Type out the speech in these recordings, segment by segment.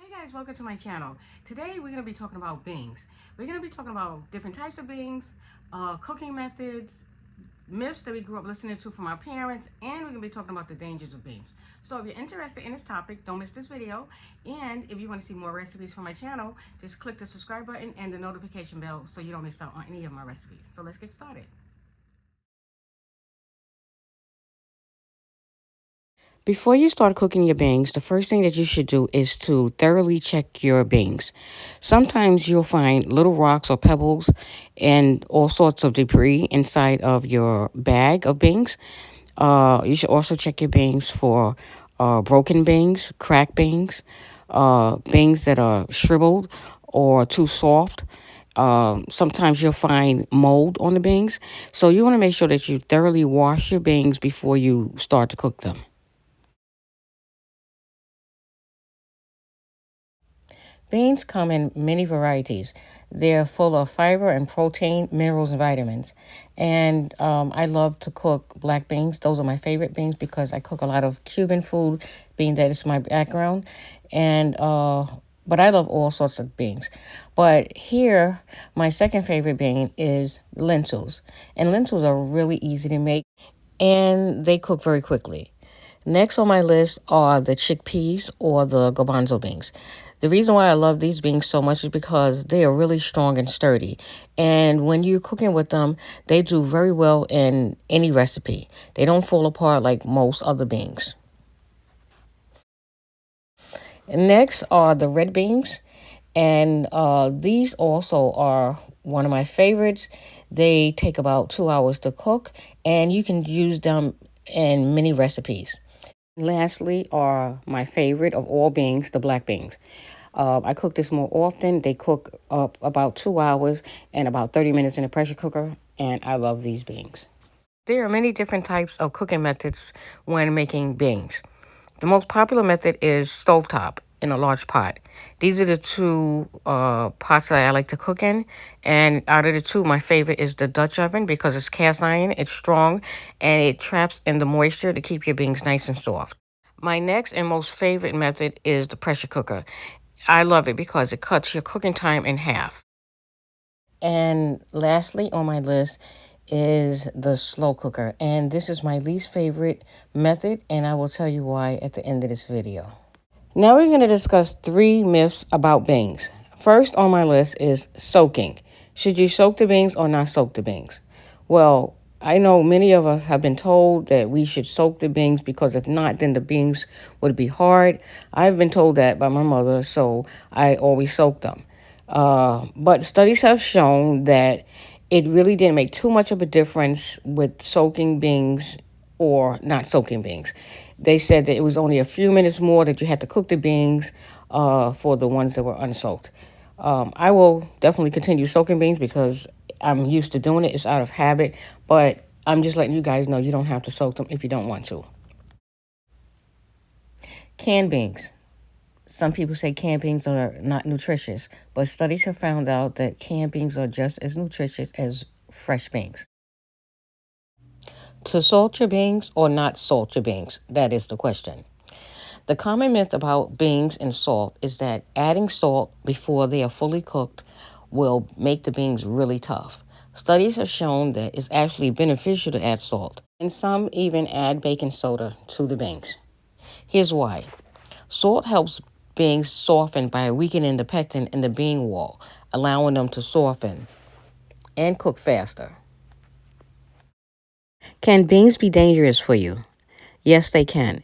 Hey guys, welcome to my channel. Today we're going to be talking about beans. We're going to be talking about different types of beans, cooking methods, myths that we grew up listening to from our parents, and we're going to be talking about the dangers of beans. So if you're interested in this topic, don't miss this video. And if you want to see more recipes from my channel, just click the subscribe button and the notification bell so you don't miss out on any of my recipes. So let's get started. Before you start cooking your beans, the first thing that you should do is to thoroughly check your beans. Sometimes you'll find little rocks or pebbles and all sorts of debris inside of your bag of beans. You should also check your beans for broken beans, cracked beans, beans that are shriveled or too soft. Sometimes you'll find mold on the beans. So you want to make sure that you thoroughly wash your beans before you start to cook them. Beans come in many varieties. They're full of fiber and protein, minerals, and vitamins. And I love to cook black beans. Those are my favorite beans because I cook a lot of Cuban food, being that it's my background. And but I love all sorts of beans. But here, my second favorite bean is lentils. And lentils are really easy to make and they cook very quickly. Next on my list are the chickpeas or the garbanzo beans. The reason why I love these beans so much is because they are really strong and sturdy. And when you're cooking with them, they do very well in any recipe. They don't fall apart like most other beans. And next are the red beans. And these also are one of my favorites. They take about 2 hours to cook, and you can use them in many recipes. Lastly are my favorite of all beans, the black beans. I cook this more often. They cook up about 2 hours and about 30 minutes in a pressure cooker, and I love these beans. There are many different types of cooking methods when making beans. The most popular method is stovetop in a large pot. These are the two pots that I like to cook in. And out of the two, my favorite is the Dutch oven because it's cast iron, it's strong, and it traps in the moisture to keep your beans nice and soft. My next and most favorite method is the pressure cooker. I love it because it cuts your cooking time in half. And lastly on my list is the slow cooker. And this is my least favorite method, and I will tell you why at the end of this video. Now we're going to discuss 3 myths about beans. First on my list is soaking. Should you soak the beans or not soak the beans? Well, I know many of us have been told that we should soak the beans because if not, then the beans would be hard. I've been told that by my mother, so I always soak them. But studies have shown that it really didn't make too much of a difference with soaking beans or not soaking beans. They said that it was only a few minutes more that you had to cook the beans for the ones that were unsoaked. I will definitely continue soaking beans because I'm used to doing it. It's out of habit, but I'm just letting you guys know you don't have to soak them if you don't want to. Canned beans. Some people say canned beans are not nutritious, but studies have found out that canned beans are just as nutritious as fresh beans. To salt your beans or not salt your beans? That is the question. The common myth about beans and salt is that adding salt before they are fully cooked will make the beans really tough. Studies have shown that it's actually beneficial to add salt, and some even add baking soda to the beans. Here's why. Salt helps beans soften by weakening the pectin in the bean wall, allowing them to soften and cook faster. Can beans be dangerous for you? Yes, they can.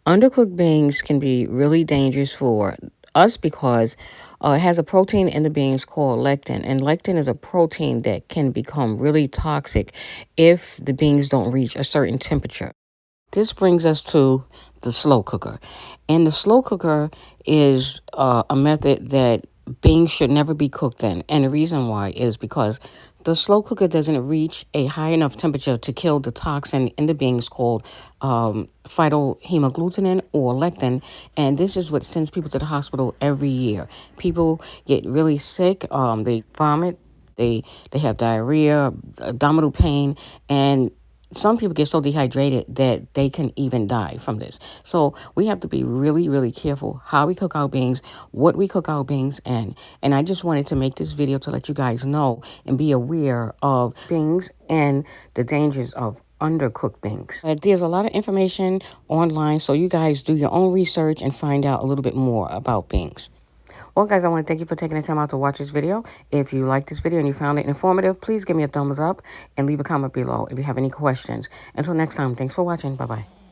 Undercooked beans can be really dangerous for us because it has a protein in the beans called lectin. And lectin is a protein that can become really toxic if the beans don't reach a certain temperature. This brings us to the slow cooker. And the slow cooker is a method that beans should never be cooked in. And the reason why is because the slow cooker doesn't reach a high enough temperature to kill the toxin in the beans called phytohemagglutinin or lectin. And this is what sends people to the hospital every year. People get really sick. They vomit. They have diarrhea, abdominal pain, and some people get so dehydrated that they can even die from this. So we have to be really, really careful how we cook our beans, what we cook our beans in. And I just wanted to make this video to let you guys know and be aware of beans and the dangers of undercooked beans. There's a lot of information online, so you guys do your own research and find out a little bit more about beans. Well, guys, I want to thank you for taking the time out to watch this video. If you liked this video and you found it informative, please give me a thumbs up and leave a comment below if you have any questions. Until next time, thanks for watching. Bye-bye.